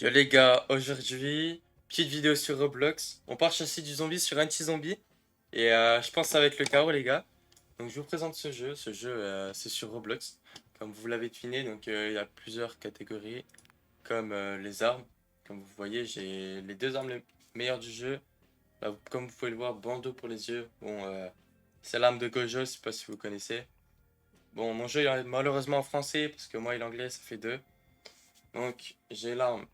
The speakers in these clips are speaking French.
Yo les gars, aujourd'hui, petite vidéo sur Roblox. On part chasser du zombie sur Anti-Zombie. Et je pense que ça va être le chaos les gars. Donc je vous présente ce jeu. Ce jeu c'est sur Roblox. Comme vous l'avez deviné, donc il y a plusieurs catégories. Comme les armes. Comme vous voyez, j'ai les deux armes les meilleures du jeu. Là, comme vous pouvez le voir, bandeau pour les yeux. Bon, c'est l'arme de Gojo, je sais pas si vous connaissez. Bon, mon jeu est malheureusement en français parce que moi et l'anglais ça fait deux. Donc j'ai l'arme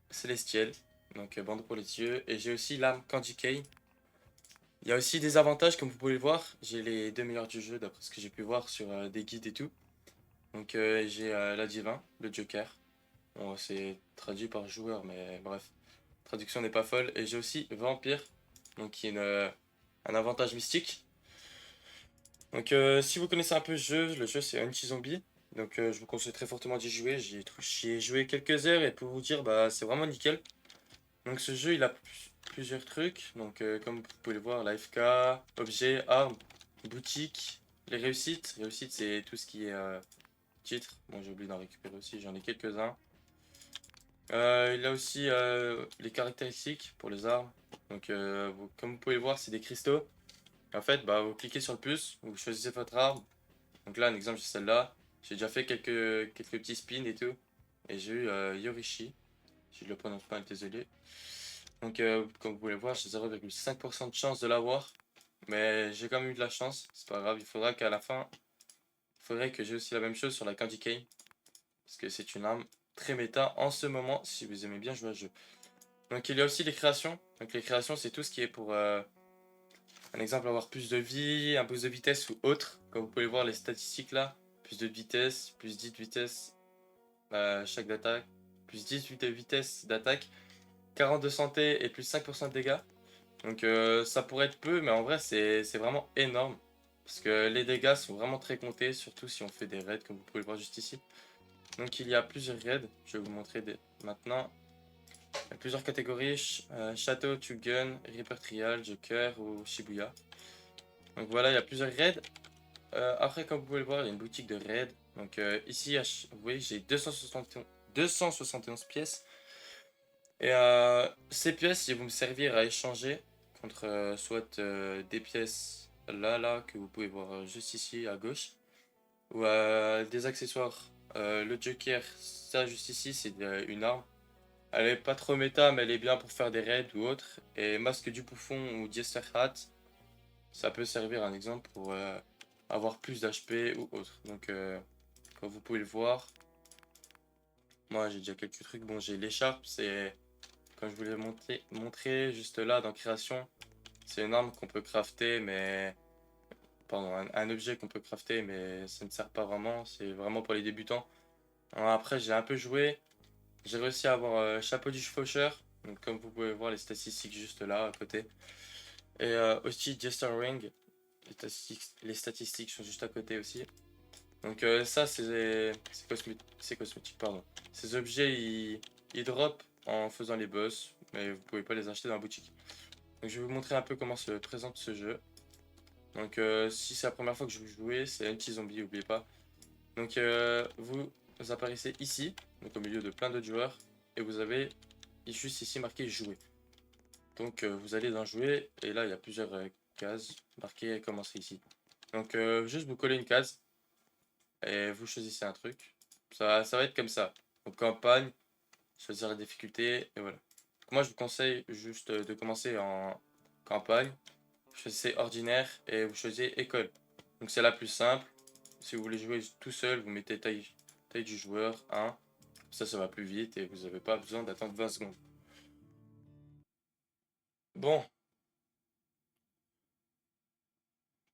Célestiel, donc bande pour les yeux. Et j'ai aussi l'arme Candy Cane. Il y a aussi des avantages, comme vous pouvez le voir. J'ai les deux meilleurs du jeu, d'après ce que j'ai pu voir sur des guides et tout. Donc j'ai la Divin, le Joker. Bon, c'est traduit par joueur, mais bref. Traduction n'est pas folle. Et j'ai aussi Vampire, donc qui est un avantage mystique. Donc si vous connaissez un peu le jeu c'est Anti-Zombie. Donc je vous conseille très fortement d'y jouer. J'y ai joué quelques heures et pour vous dire, bah c'est vraiment nickel. Donc ce jeu il a plusieurs trucs, donc comme vous pouvez le voir, l'AFK, objets, armes, boutique, les réussites. Réussites c'est tout ce qui est titre, bon j'ai oublié d'en récupérer aussi, j'en ai quelques-uns. Il a aussi les caractéristiques pour les armes, donc comme vous pouvez le voir c'est des cristaux. En fait bah, vous cliquez sur le plus, vous choisissez votre arme, donc là un exemple j'ai celle-là, j'ai déjà fait quelques petits spins et tout, et j'ai eu Yorishi, si je le prononce pas, désolé. Donc, comme vous pouvez le voir, j'ai 0,5% de chance de l'avoir. Mais j'ai quand même eu de la chance. C'est pas grave, il faudra qu'à la fin, il faudrait que j'ai aussi la même chose sur la Candy Cane. Parce que c'est une arme très méta en ce moment, si vous aimez bien jouer à ce jeu. Donc, il y a aussi les créations. Donc, les créations, c'est tout ce qui est pour, un exemple, avoir plus de vie, un boost de vitesse ou autre. Comme vous pouvez voir, les statistiques là. Plus de vitesse, plus 10 de vitesse chaque d'attaque. Plus 18 de vitesse d'attaque. 40 de santé et plus 5% de dégâts. Donc ça pourrait être peu, mais en vrai c'est vraiment énorme. Parce que les dégâts sont vraiment très comptés, surtout si on fait des raids, comme vous pouvez le voir juste ici. Donc il y a plusieurs raids, je vais vous montrer maintenant. Il y a plusieurs catégories, Château, Tugun, Reaper Trial, Joker ou Shibuya. Donc voilà, il y a plusieurs raids. Après, comme vous pouvez le voir, il y a une boutique de raids. Donc ici, vous voyez, j'ai 271 pièces. Et ces pièces, ils vont me servir à échanger contre soit des pièces là que vous pouvez voir juste ici à gauche, ou des accessoires. Le Joker, ça juste ici, c'est une arme. Elle est pas trop méta, mais elle est bien pour faire des raids ou autre. Et Masque du Bouffon ou Jester Hat, ça peut servir un exemple pour avoir plus d'HP ou autre. Donc, comme vous pouvez le voir, moi j'ai déjà quelques trucs. Bon, j'ai l'écharpe, c'est comme je vous l'ai montré juste là dans création. C'est une arme qu'on peut crafter, mais... Pardon, un objet qu'on peut crafter, mais ça ne sert pas vraiment. C'est vraiment pour les débutants. Alors après, j'ai un peu joué. J'ai réussi à avoir chapeau du faucheur. Donc comme vous pouvez voir les statistiques juste là, à côté. Et aussi Jester Ring. Les statistiques sont juste à côté aussi. Donc ça, c'est cosmétique, pardon. Ces objets, ils drop en faisant les boss, mais vous pouvez pas les acheter dans la boutique. Donc je vais vous montrer un peu comment se présente ce jeu. Donc si c'est la première fois que je vous jouez, c'est Anti-Zombie, n'oubliez pas. Donc vous apparaissez ici, donc au milieu de plein d'autres joueurs, et vous avez juste ici marqué jouer. Donc vous allez dans jouer, et là il y a plusieurs cases marquées commencer ici. Donc juste vous collez une case, et vous choisissez un truc. Ça va être comme ça. Donc campagne, choisir la difficulté, et voilà. Donc, moi je vous conseille juste de commencer en campagne. Choisissez ordinaire et vous choisissez école. Donc c'est la plus simple. Si vous voulez jouer tout seul, vous mettez taille du joueur 1. Ça va plus vite et vous n'avez pas besoin d'attendre 20 secondes. Bon,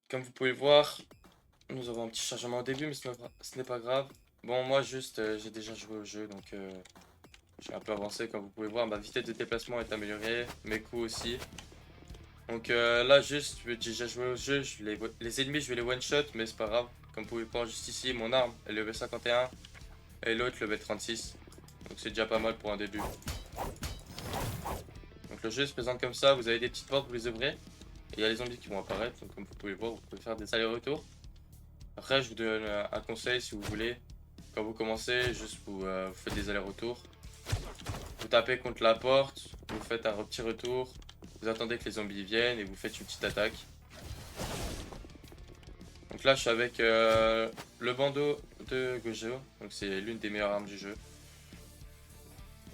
comme vous pouvez le voir, nous avons un petit chargement au début, mais ce n'est pas grave. Bon, moi juste, j'ai déjà joué au jeu, donc j'ai un peu avancé. Comme vous pouvez voir, ma vitesse de déplacement est améliorée, mes coups aussi. Donc là juste, j'ai déjà joué au jeu, les ennemis je vais les one shot, mais c'est pas grave. Comme vous pouvez voir juste ici, mon arme, elle est level 51 et l'autre level 36. Donc c'est déjà pas mal pour un début. Donc le jeu se présente comme ça, vous avez des petites portes, vous les ouvrez. Et il y a les zombies qui vont apparaître, donc comme vous pouvez voir, vous pouvez faire des allers-retours. Après je vous donne un conseil si vous voulez. Quand vous commencez, juste vous faites des allers-retours. Vous tapez contre la porte, vous faites un petit retour, vous attendez que les zombies viennent et vous faites une petite attaque. Donc là je suis avec le bandeau de Gojo, donc c'est l'une des meilleures armes du jeu.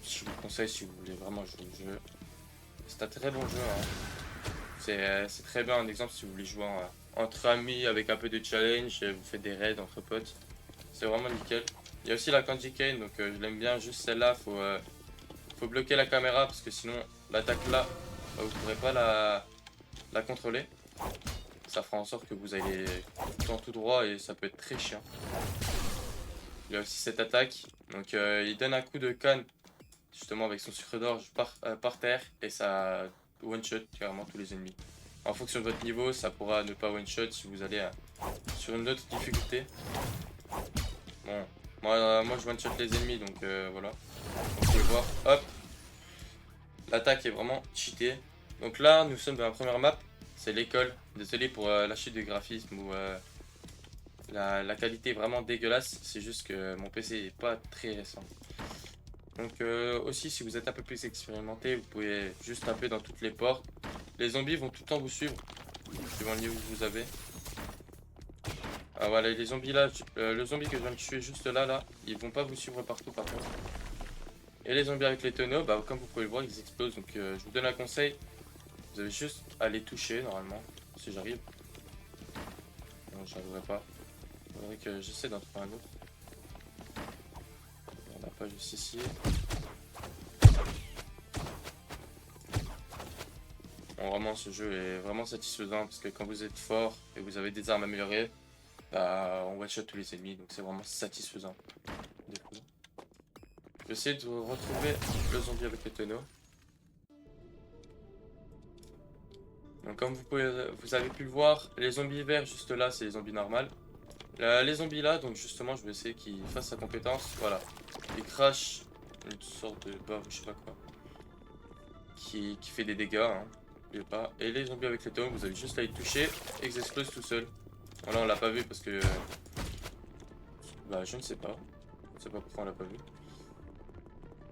Je vous conseille si vous voulez vraiment jouer au jeu. C'est un très bon jeu, hein. C'est très bien un exemple si vous voulez jouer entre amis avec un peu de challenge, vous faites des raids entre potes. C'est vraiment nickel. Il y a aussi la Candy Cane, donc je l'aime bien, juste celle-là, faut bloquer la caméra parce que sinon l'attaque là, vous ne pourrez pas la contrôler. Ça fera en sorte que vous allez tout droit et ça peut être très chiant. Il y a aussi cette attaque, donc il donne un coup de canne justement avec son sucre d'orge par terre et ça one shot carrément tous les ennemis. En fonction de votre niveau, ça pourra ne pas one shot si vous allez sur une autre difficulté. Bon, moi je one shot les ennemis donc voilà. Donc, vous pouvez voir, hop, l'attaque est vraiment cheatée. Donc là, nous sommes dans la première map, c'est l'école. Désolé pour la chute du graphisme ou la qualité est vraiment dégueulasse. C'est juste que mon PC n'est pas très récent. Donc aussi, si vous êtes un peu plus expérimenté, vous pouvez juste taper dans toutes les portes. Les zombies vont tout le temps vous suivre, suivant le niveau que vous avez. Ah voilà, les zombies là, le zombie que je viens de tuer juste là, ils vont pas vous suivre partout par contre. Et les zombies avec les tonneaux, bah, comme vous pouvez le voir, ils explosent. Donc je vous donne un conseil, vous avez juste à les toucher normalement, si j'arrive. Non, j'arriverai pas. Il faudrait que j'essaie d'en trouver un autre. On n'a pas juste ici. Bon, vraiment, ce jeu est vraiment satisfaisant parce que quand vous êtes fort et vous avez des armes améliorées, bah, on one-shot tous les ennemis, donc c'est vraiment satisfaisant. J'essaie de retrouver le zombie avec les tonneaux. Donc comme vous avez pu le voir, les zombies verts juste là, c'est les zombies normales. Les zombies là, donc justement, je vais essayer qu'ils fassent sa compétence. Voilà, ils crachent une sorte de bave ou je sais pas quoi, qui fait des dégâts, hein. Pas. Et les zombies avec les tonneaux, vous avez juste à les toucher et ils explosent tout seuls. Voilà, on l'a pas vu parce que bah je ne sais pas. Je ne sais pas pourquoi on l'a pas vu.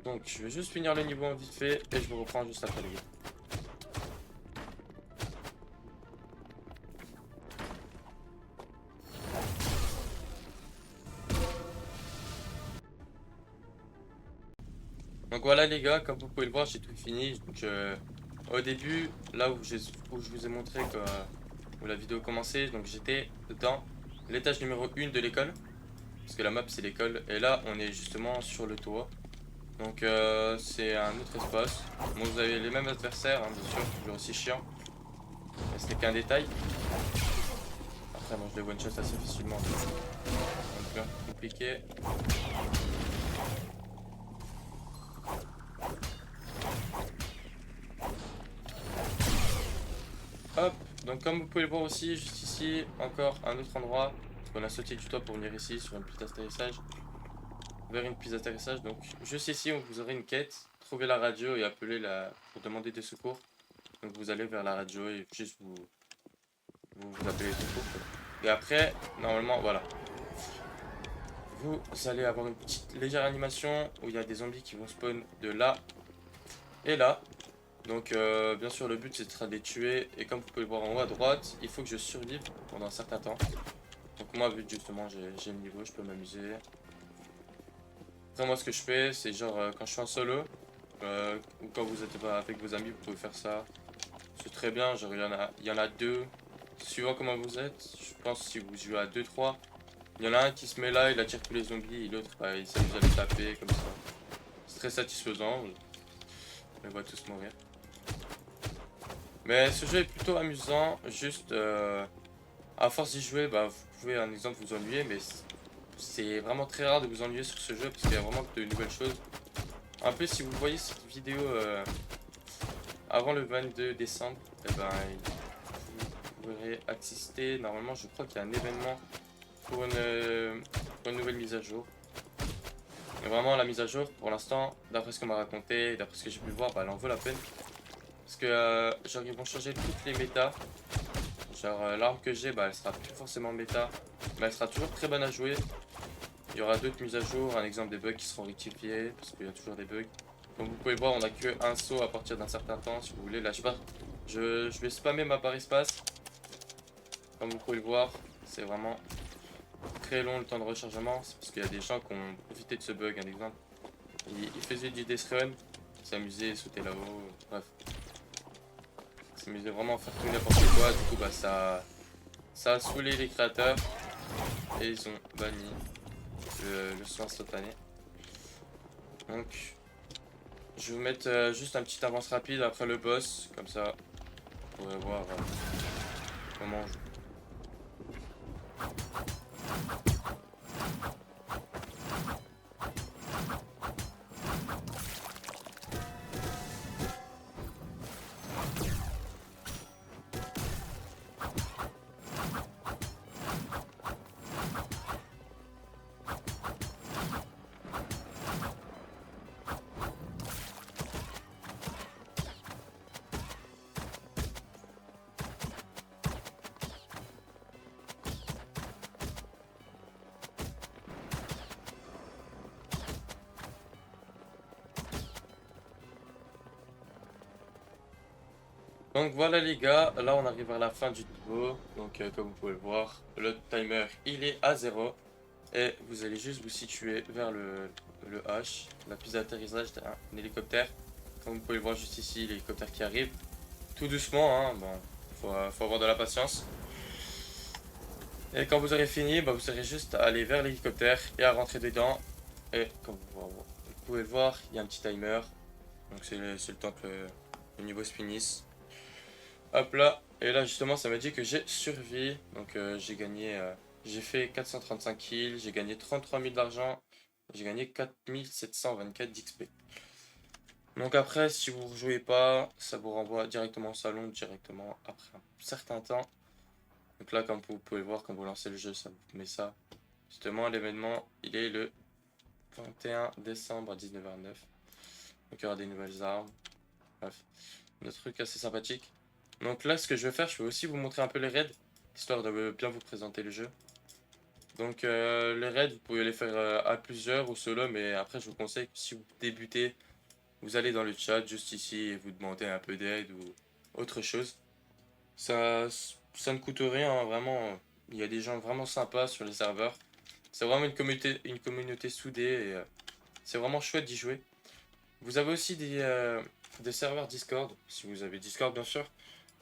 Donc je vais juste finir le niveau en vite fait et je vous reprends juste après les gars. Donc voilà les gars, comme vous pouvez le voir, j'ai tout fini. Donc au début, là où je vous ai montré où la vidéo commençait, donc j'étais dans l'étage numéro 1 de l'école. Parce que la map c'est l'école. Et là on est justement sur le toit. Donc c'est un autre espace. Bon, vous avez les mêmes adversaires, hein, bien sûr, toujours aussi chiant. Mais ce n'est qu'un détail. Après moi je les one shot assez facilement. Donc compliqué. Hop, donc comme vous pouvez le voir aussi, juste ici, encore un autre endroit. On a sauté du toit pour venir ici sur une piste d'atterrissage. Vers une piste d'atterrissage, donc juste ici vous aurez une quête. Trouver la radio et appeler pour demander des secours. Donc vous allez vers la radio et juste vous appelez les secours. Et après, normalement, voilà. Vous allez avoir une petite légère animation où il y a des zombies qui vont spawn de là et là. Donc bien sûr le but c'est de les tuer et comme vous pouvez le voir en haut à droite, il faut que je survive pendant un certain temps. Donc moi vu que justement j'ai le niveau, je peux m'amuser. Après moi ce que je fais c'est genre quand je suis en solo ou quand vous êtes avec vos amis vous pouvez faire ça. C'est très bien, genre il y en a deux. Suivant comment vous êtes, je pense si vous jouez à 2-3, il y en a un qui se met là, il attire tous les zombies et l'autre bah, il s'amuse à les taper comme ça. C'est très satisfaisant, on les voit tous mourir. Mais ce jeu est plutôt amusant, juste à force d'y jouer, bah, vous pouvez un exemple vous ennuyer, mais c'est vraiment très rare de vous ennuyer sur ce jeu parce qu'il y a vraiment de nouvelles choses. Un peu si vous voyez cette vidéo avant le 22 décembre, et ben, vous pourrez assister, normalement je crois qu'il y a un événement pour une nouvelle mise à jour. Mais vraiment la mise à jour pour l'instant, d'après ce qu'on m'a raconté, d'après ce que j'ai pu voir, bah, elle en vaut la peine. Parce que genre ils vont changer toutes les méta. Genre l'arme que j'ai, bah, elle sera plus forcément méta, mais elle sera toujours très bonne à jouer. Il y aura d'autres mises à jour, un exemple des bugs qui seront rectifiés, parce qu'il y a toujours des bugs. Donc vous pouvez voir, on a que un saut à partir d'un certain temps si vous voulez. Là, je sais pas, je vais spammer ma barre espace. Comme vous pouvez le voir, c'est vraiment très long le temps de rechargement. C'est parce qu'il y a des gens qui ont profité de ce bug, un exemple. Ils faisaient du death run, ils s'amusaient, ils sautaient là-haut, bref. Ils s'amusaient vraiment à faire tout n'importe quoi. Du coup, bah ça a saoulé les créateurs et ils ont banni le saut instantané. Donc, je vais vous mettre juste un petit avance rapide après le boss, comme ça, vous pourrez voir comment on joue. Donc voilà les gars, là on arrive à la fin du niveau. Donc comme vous pouvez le voir, le timer il est à 0. Et vous allez juste vous situer vers le H, la piste d'atterrissage d'un hélicoptère. Comme vous pouvez le voir juste ici, l'hélicoptère qui arrive. Tout doucement, hein, bon, faut avoir de la patience. Et quand vous aurez fini, bah, vous aurez juste à aller vers l'hélicoptère et à rentrer dedans. Et comme vous pouvez le voir, il y a un petit timer. Donc c'est le temps que le niveau se finisse. Hop là, et là justement ça m'a dit que j'ai survécu. Donc j'ai gagné, j'ai fait 435 kills, j'ai gagné 33 000 d'argent, j'ai gagné 4724 d'XP. Donc après, si vous ne rejouez pas, ça vous renvoie directement au salon, directement après un certain temps. Donc là, comme vous pouvez voir, quand vous lancez le jeu, ça vous met ça. Justement, l'événement, il est le 21 décembre à 19h09. Donc il y aura des nouvelles armes. Bref, des trucs assez sympathiques. Donc là, ce que je vais faire, je vais aussi vous montrer un peu les raids, histoire de bien vous présenter le jeu. Donc les raids, vous pouvez les faire à plusieurs ou solo, mais après, je vous conseille que si vous débutez, vous allez dans le chat juste ici et vous demandez un peu d'aide ou autre chose. Ça ne coûte rien, hein, vraiment. Il y a des gens vraiment sympas sur les serveurs. C'est vraiment une communauté soudée et c'est vraiment chouette d'y jouer. Vous avez aussi des serveurs Discord, si vous avez Discord bien sûr.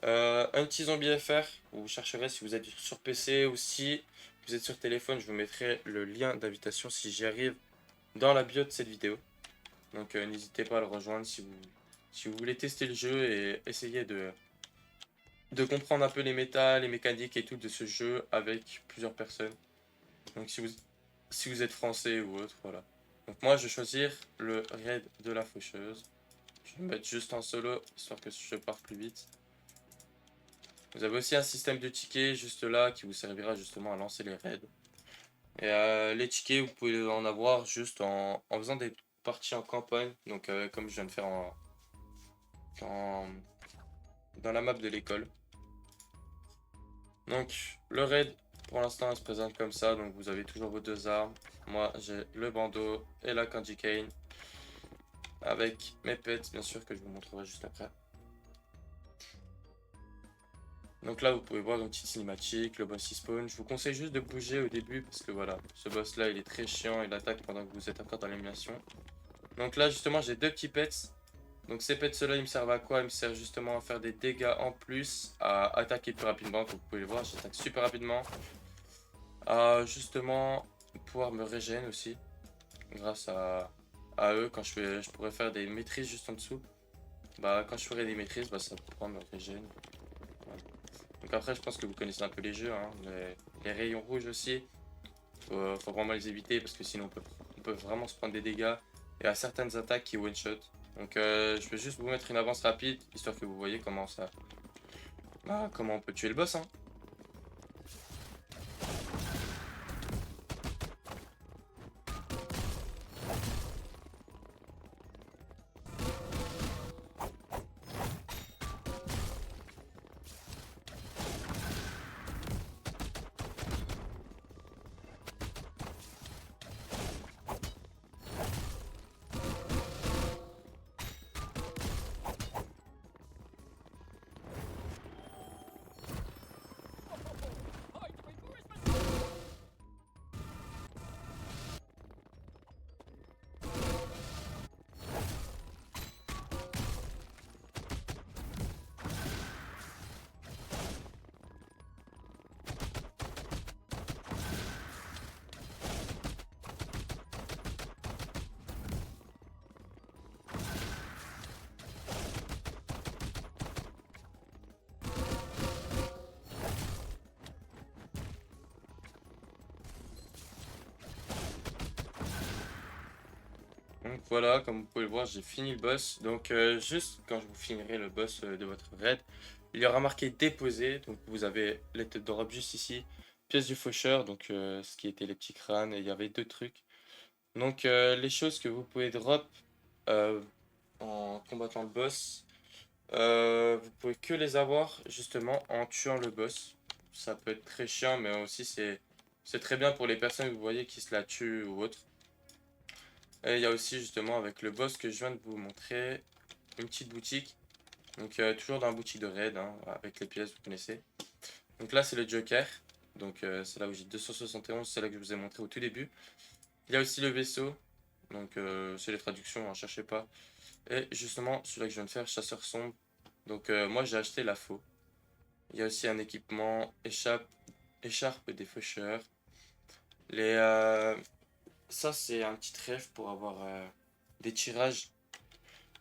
Un petit zombie FR, vous chercherez si vous êtes sur PC ou si vous êtes sur téléphone, je vous mettrai le lien d'invitation si j'y arrive dans la bio de cette vidéo. Donc n'hésitez pas à le rejoindre si vous voulez tester le jeu et essayer de comprendre un peu les méta, les mécaniques et tout de ce jeu avec plusieurs personnes. Donc si vous êtes français ou autre, voilà. Donc moi je vais choisir le raid de la faucheuse. Je vais me mettre juste en solo, histoire que je parte plus vite. Vous avez aussi un système de tickets juste là qui vous servira justement à lancer les raids. Et les tickets, vous pouvez en avoir juste en faisant des parties en campagne. Donc comme je viens de faire dans la map de l'école. Donc le raid pour l'instant il se présente comme ça. Donc vous avez toujours vos deux armes. Moi j'ai le bandeau et la candy cane. Avec mes pets bien sûr que je vous montrerai juste après. Donc là vous pouvez voir une petite cinématique, le boss il spawn. Je vous conseille juste de bouger au début parce que voilà, ce boss là il est très chiant, il attaque pendant que vous êtes encore dans l'émulation. Donc là justement j'ai deux petits pets. Donc ces pets là ils me servent à quoi? Ils me servent justement à faire des dégâts en plus, à attaquer plus rapidement, comme vous pouvez le voir, j'attaque super rapidement. À justement pouvoir me régénérer aussi, grâce à eux, quand je pourrais faire des maîtrises juste en dessous. Bah quand je ferai des maîtrises, bah ça pourra me régénérer. Voilà. Donc après je pense que vous connaissez un peu les jeux, hein. Les rayons rouges aussi, faut vraiment les éviter parce que sinon on peut vraiment se prendre des dégâts. Et à certaines attaques qui one shot. Donc je vais juste vous mettre une avance rapide, histoire que vous voyez comment ça... Bah, comment on peut tuer le boss, hein. Donc voilà, comme vous pouvez le voir, j'ai fini le boss. Donc juste quand vous finirez le boss de votre raid, il y aura marqué déposer. Donc vous avez les têtes d'Europe juste ici. Pièce du faucheur, donc ce qui était les petits crânes. Et il y avait deux trucs. Donc les choses que vous pouvez drop euh, en combattant le boss, vous pouvez que les avoir justement en tuant le boss. Ça peut être très chiant, mais aussi c'est très bien pour les personnes que vous voyez qui se la tuent ou autre. Et il y a aussi justement avec le boss que je viens de vous montrer une petite boutique. Donc toujours dans la boutique de raid, hein, avec les pièces, vous connaissez. Donc là c'est le Joker. Donc c'est là où j'ai 271, c'est là que je vous ai montré au tout début. Il y a aussi le vaisseau. Donc c'est les traductions, hein, cherchez pas. Et justement celui-là que je viens de faire, chasseur sombre. Donc moi j'ai acheté la faux. Il y a aussi un équipement, écharpe des faucheurs. Les, ça c'est un petit trèfle pour avoir des tirages.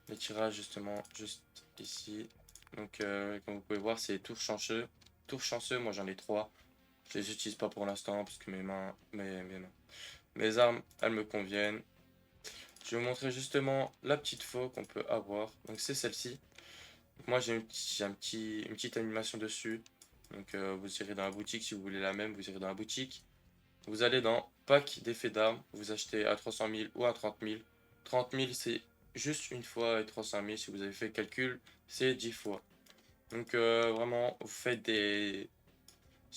Les tirages justement juste ici. Donc comme vous pouvez voir c'est tours chanceux. Tours chanceux, moi j'en ai 3. Je les utilise pas pour l'instant parce que mes armes elles me conviennent. Je vais vous montrer justement la petite faux qu'on peut avoir. Donc c'est celle-ci. Moi j'ai une petite animation dessus. Donc vous irez dans la boutique si vous voulez la même, vous irez dans la boutique. Vous allez dans pack d'effets d'armes, vous achetez à 300 000 ou à 30 000. 30 000 c'est juste une fois et 300 000 si vous avez fait le calcul, c'est 10 fois. Donc vraiment, si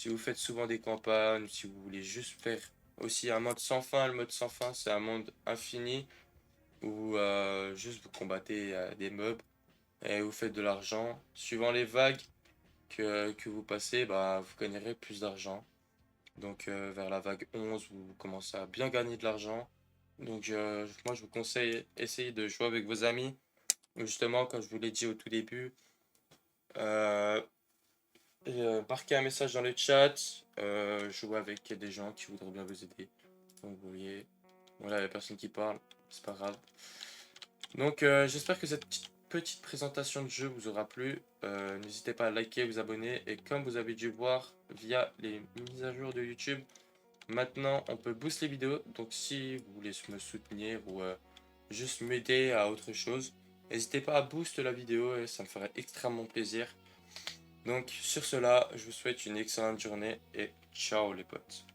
vous faites souvent des campagnes, si vous voulez juste faire aussi un mode sans fin, le mode sans fin c'est un monde infini où juste vous combattez des mobs et vous faites de l'argent. Suivant les vagues que vous passez, bah, vous gagnerez plus d'argent. Donc vers la vague 11, vous commencez à bien gagner de l'argent. Donc moi je vous conseille, essayez de jouer avec vos amis. Justement, comme je vous l'ai dit au tout début, euh, marquez un message dans le chat, jouez avec des gens qui voudraient bien vous aider. Donc vous voyez, voilà, il n'y a personne qui parle, c'est pas grave. Donc j'espère que cette petite présentation de jeu vous aura plu. N'hésitez pas à liker, vous abonner. Et comme vous avez dû voir via les mises à jour de YouTube, maintenant, on peut booster les vidéos, donc si vous voulez me soutenir ou juste m'aider à autre chose, n'hésitez pas à booster la vidéo et ça me ferait extrêmement plaisir. Donc sur cela, je vous souhaite une excellente journée et ciao les potes.